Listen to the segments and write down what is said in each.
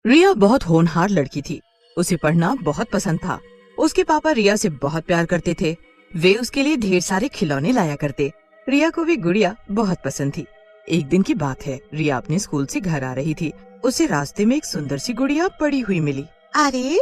रिया बहुत होनहार लड़की थी। उसे पढ़ना बहुत पसंद था। उसके पापा रिया से बहुत प्यार करते थे। वे उसके लिए ढेर सारे खिलौने लाया करते। रिया को भी गुड़िया बहुत पसंद थी। एक दिन की बात है, रिया अपने स्कूल से घर आ रही थी। उसे रास्ते में एक सुंदर सी गुड़िया पड़ी हुई मिली। अरे,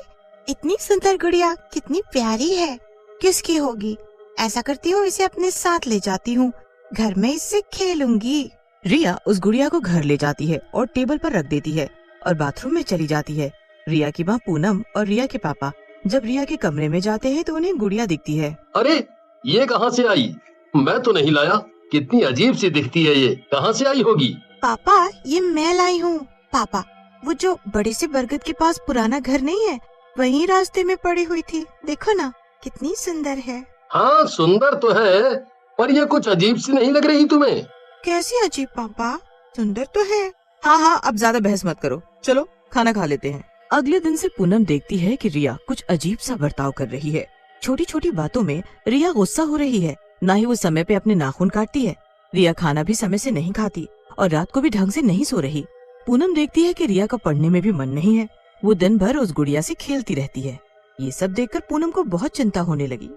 इतनी सुंदर गुड़िया कितनी प्यारी है, किसकी होगी? ऐसा करती हूँ, इसे अपने साथ ले जाती हूँ, घर में इससे खेलूंगी। रिया उस गुड़िया को घर ले जाती है और टेबल पर रख देती है और बाथरूम में चली जाती है। रिया की माँ पूनम और रिया के पापा जब रिया के कमरे में जाते हैं तो उन्हें गुड़िया दिखती है। अरे, ये कहाँ से आई? मैं तो नहीं लाया। कितनी अजीब सी दिखती है, ये कहाँ से आई होगी? पापा, ये मैं लाई हूँ। पापा, वो जो बड़े से बरगद के पास पुराना घर नहीं है, वहीं रास्ते में पड़ी हुई थी। देखो ना, कितनी सुंदर है। हाँ, सुंदर तो है, पर ये कुछ अजीब सी नहीं लग रही तुम्हें? कैसी अजीब पापा? सुंदर तो है। हाँ, अब ज्यादा बहस मत करो, चलो खाना खा लेते हैं। अगले दिन से पूनम देखती है कि रिया कुछ अजीब सा बर्ताव कर रही है। छोटी छोटी बातों में रिया गुस्सा हो रही है। न ही वो समय पे अपने नाखून काटती है। रिया खाना भी समय से नहीं खाती और रात को भी ढंग से नहीं सो रही। पूनम देखती है कि रिया का पढ़ने में भी मन नहीं है। वो दिन भर उस गुड़िया से खेलती रहती है। ये सब देखकर पूनम को बहुत चिंता होने लगी।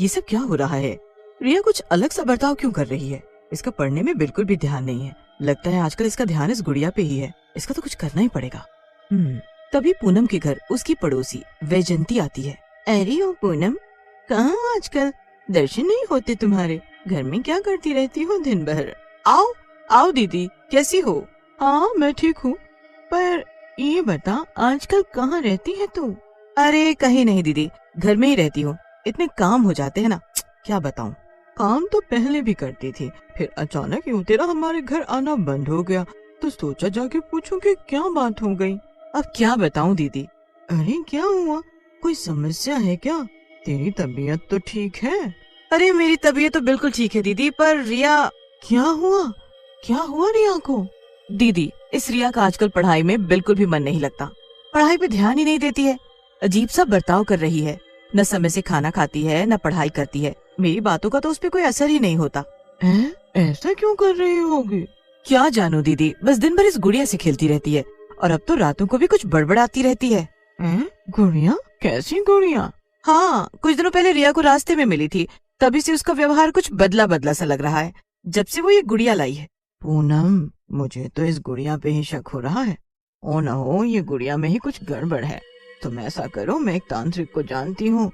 ये सब क्या हो रहा है? रिया कुछ अलग सा बर्ताव क्यों कर रही है? इसका पढ़ने में बिल्कुल भी ध्यान नहीं है। लगता है आजकल इसका ध्यान इस गुड़िया पे ही है। इसका तो कुछ करना ही पड़ेगा। तभी पूनम के घर उसकी पड़ोसी वैजंती आती है। अरे ओ पूनम, कहाँ आजकल दर्शन नहीं होते तुम्हारे? घर में क्या करती रहती हो दिन भर? आओ आओ दीदी, कैसी हो? हाँ, मैं ठीक हूँ, पर ये बता, आजकल कहाँ रहती है तू? अरे कहीं नहीं दीदी, घर में ही रहती हूँ। इतने काम हो जाते हैं ना, क्या बताऊँ। काम तो पहले भी करती थी, फिर अचानक यूं तेरा हमारे घर आना बंद हो गया, तो सोचा जाके पूछूं कि क्या बात हो गई। अब क्या बताऊं दीदी। अरे क्या हुआ? कोई समस्या है क्या? तेरी तबीयत तो ठीक है? अरे मेरी तबीयत तो बिल्कुल ठीक है दीदी, पर रिया। क्या हुआ? क्या हुआ रिया को? दीदी, इस रिया का आजकल पढ़ाई में बिल्कुल भी मन नहीं लगता। पढ़ाई पे ध्यान ही नहीं देती है। अजीब सा बर्ताव कर रही है। न समय से खाना खाती है, न पढ़ाई करती है। मेरी बातों का तो उस पर कोई असर ही नहीं होता। ऐसा क्यों कर रही होगी? क्या जानू दीदी, बस दिन भर इस गुड़िया से खेलती रहती है और अब तो रातों को भी कुछ बड़बड़ाती रहती है। गुड़िया? कैसी गुड़िया? हाँ, कुछ दिनों पहले रिया को रास्ते में मिली थी, तभी से उसका व्यवहार कुछ बदला बदला सा लग रहा है, जब से वो ये गुड़िया लाई है। पूनम, मुझे तो इस गुड़िया पे ही शक हो रहा है। ओ न हो, ये गुड़िया में ही कुछ गड़बड़ है। तुम ऐसा करो, मैं एक तांत्रिक को जानती हूँ,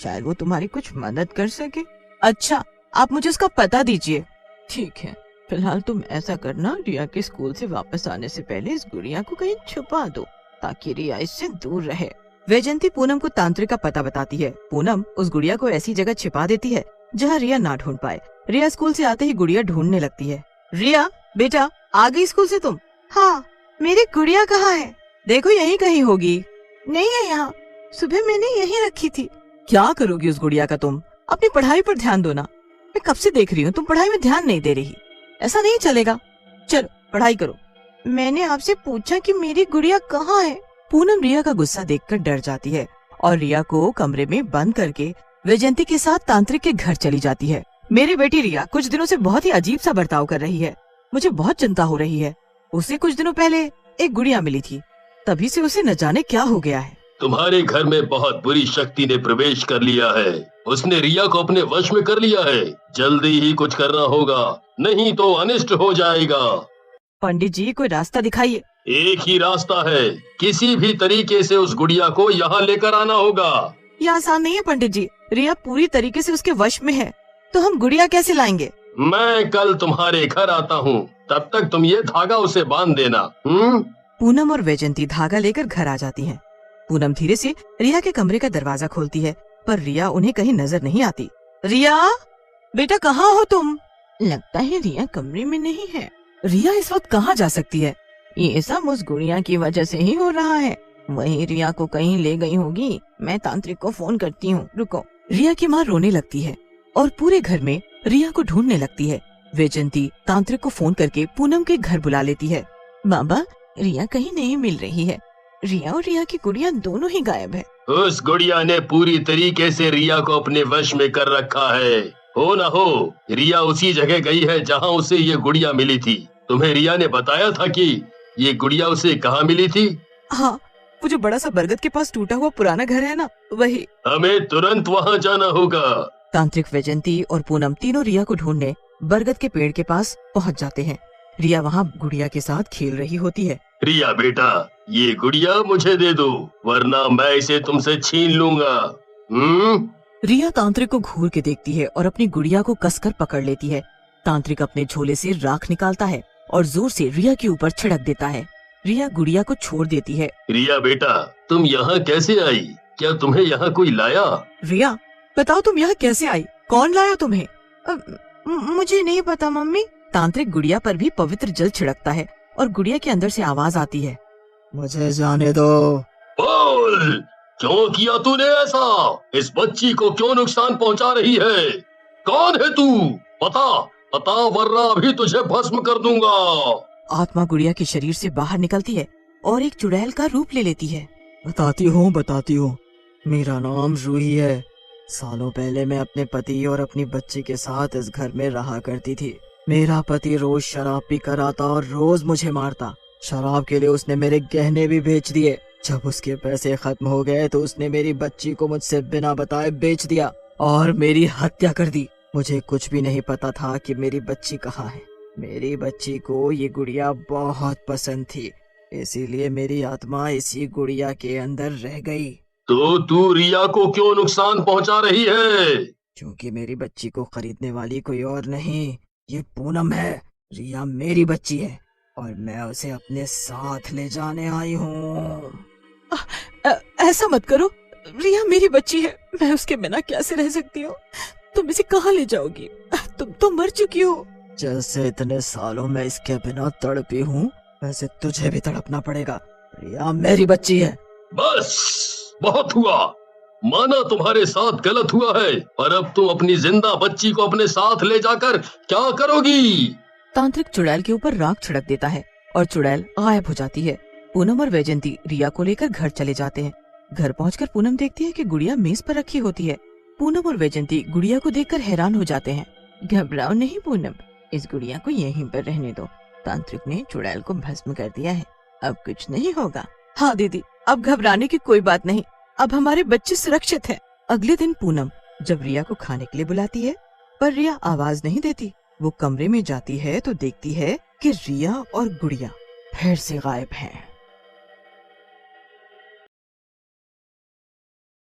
शायद वो तुम्हारी कुछ मदद कर सके। अच्छा, आप मुझे उसका पता दीजिए। ठीक है, फिलहाल तुम ऐसा करना, रिया के स्कूल से वापस आने से पहले इस गुड़िया को कहीं छुपा दो, ताकि रिया इससे दूर रहे। वैजंती पूनम को तांत्रिक का पता बताती है। पूनम उस गुड़िया को ऐसी जगह छिपा देती है जहाँ रिया ना ढूंढ पाए। रिया स्कूल से आते ही गुड़िया ढूंढने लगती है। रिया बेटा, आ गई स्कूल से तुम? हाँ, मेरी गुड़िया कहाँ है? देखो यहीं कहीं होगी। नहीं है यहाँ, सुबह मैंने यहीं रखी थी। क्या करोगी उस गुड़िया का तुम? अपनी पढ़ाई पर ध्यान दो ना। मैं कब से देख रही हूँ तुम पढ़ाई में ध्यान नहीं दे रही। ऐसा नहीं चलेगा, चलो पढ़ाई करो। मैंने आपसे पूछा कि मेरी गुड़िया कहाँ है। पूनम रिया का गुस्सा देखकर डर जाती है और रिया को कमरे में बंद करके वैजंती के साथ तांत्रिक के घर चली जाती है। मेरी बेटी रिया कुछ दिनों से बहुत ही अजीब सा बर्ताव कर रही है। मुझे बहुत चिंता हो रही है। उसे कुछ दिनों पहले एक गुड़िया मिली थी, तभी से उसे न जाने क्या हो गया है। तुम्हारे घर में बहुत बुरी शक्ति ने प्रवेश कर लिया है। उसने रिया को अपने वश में कर लिया है। जल्दी ही कुछ करना होगा, नहीं तो अनिष्ट हो जाएगा। पंडित जी, कोई रास्ता दिखाइए। एक ही रास्ता है, किसी भी तरीके से उस गुड़िया को यहाँ लेकर आना होगा। यह आसान नहीं है पंडित जी। रिया पूरी तरीके से उसके वश में है, तो हम गुड़िया कैसे लाएंगे? मैं कल तुम्हारे घर आता हूँ, तब तक तुम ये धागा उसे बांध देना। पूनम और वैजंती धागा लेकर घर आ जाती हैं। पूनम धीरे से रिया के कमरे का दरवाजा खोलती है, पर रिया उन्हें कहीं नजर नहीं आती। रिया बेटा, कहाँ हो तुम? लगता है रिया कमरे में नहीं है। रिया इस वक्त कहाँ जा सकती है? ये सब उस गुड़िया की वजह से ही हो रहा है। वही रिया को कहीं ले गई होगी। मैं तांत्रिक को फोन करती हूँ, रुको। रिया की माँ रोने लगती है और पूरे घर में रिया को ढूंढने लगती है। वैजंती तांत्रिक को फोन करके पूनम के घर बुला लेती है। बाबा, रिया कहीं नहीं मिल रही है। रिया और रिया की गुड़िया दोनों ही गायब है। उस गुड़िया ने पूरी तरीके से रिया को अपने वश में कर रखा है। हो न हो, रिया उसी जगह गई है जहाँ उसे ये गुड़िया मिली थी। तुम्हें रिया ने बताया था कि ये गुड़िया उसे कहाँ मिली थी? हाँ, वो जो बड़ा सा बरगद के पास टूटा हुआ पुराना घर है ना, वही। हमें तुरंत वहाँ जाना होगा। तांत्रिक वैजयंती और पूनम तीनों रिया को ढूंढने बरगद के पेड़ के पास पहुंच जाते हैं। रिया वहाँ गुड़िया के साथ खेल रही होती है। रिया बेटा, ये गुड़िया मुझे दे दो, वरना मैं इसे तुमसे छीन लूंगा। रिया तांत्रिक को घूर के देखती है और अपनी गुड़िया को कसकर पकड़ लेती है। तांत्रिक अपने झोले से राख निकालता है और जोर से रिया के ऊपर छिड़क देता है। रिया गुड़िया को छोड़ देती है। रिया बेटा, तुम यहाँ कैसे आई? क्या तुम्हें यहाँ कोई लाया? रिया बताओ, तुम यहाँ कैसे आई? कौन लाया तुम्हें? मुझे नहीं पता मम्मी। तांत्रिक गुड़िया पर भी पवित्र जल छिड़कता है और गुड़िया के अंदर से आवाज आती है, मुझे जाने दो। बोल, क्यों किया तूने ऐसा? इस बच्ची को क्यों नुकसान पहुंचा रही है? कौन है तू? बता वरना अभी तुझे भस्म कर दूंगा। आत्मा गुड़िया के शरीर से बाहर निकलती है और एक चुड़ैल का रूप ले लेती है। बताती हूँ, मेरा नाम रूही है। सालों पहले मैं अपने पति और अपनी बच्ची के साथ इस घर में रहा करती थी। मेरा पति रोज शराब पी कर आता और रोज मुझे मारता। शराब के लिए उसने मेरे गहने भी बेच दिए। जब उसके पैसे खत्म हो गए तो उसने मेरी बच्ची को मुझसे बिना बताए बेच दिया और मेरी हत्या कर दी। मुझे कुछ भी नहीं पता था कि मेरी बच्ची कहाँ है। मेरी बच्ची को ये गुड़िया बहुत पसंद थी, इसीलिए मेरी आत्मा इसी गुड़िया के अंदर रह गई। तो तू रिया को क्यों नुकसान पहुंचा रही है? क्योंकि मेरी बच्ची को खरीदने वाली कोई और नहीं, ये पूनम है। रिया मेरी बच्ची है और मैं उसे अपने साथ ले जाने आई हूँ। ऐसा मत करो, रिया मेरी बच्ची है, मैं उसके बिना कैसे रह सकती हूँ? तुम इसे कहाँ ले जाओगी? तुम तो मर चुकी हो। जैसे इतने सालों में इसके बिना तड़पी हूँ, वैसे तुझे भी तड़पना पड़ेगा। रिया मेरी बच्ची है। बस बहुत हुआ, माना तुम्हारे साथ गलत हुआ है, पर अब तुम अपनी जिंदा बच्ची को अपने साथ ले जाकर क्या करोगी? तांत्रिक चुड़ैल के ऊपर राख छिड़क देता है और चुड़ैल गायब हो जाती है। पूनम और वैजयंती रिया को लेकर घर चले जाते हैं। घर पहुंचकर पूनम देखती है कि गुड़िया मेज पर रखी होती है। पूनम और वैजयंती गुड़िया को देखकर हैरान हो जाते हैं। घबराओ नहीं पूनम, इस गुड़िया को यहीं पर रहने दो। तांत्रिक ने चुड़ैल को भस्म कर दिया है, अब कुछ नहीं होगा। हाँ दीदी, अब घबराने की कोई बात नहीं, अब हमारे बच्चे सुरक्षित हैं। अगले दिन पूनम जब रिया को खाने के लिए बुलाती है, पर रिया आवाज नहीं देती। वो कमरे में जाती है तो देखती है कि रिया और गुड़िया फिर से गायब हैं।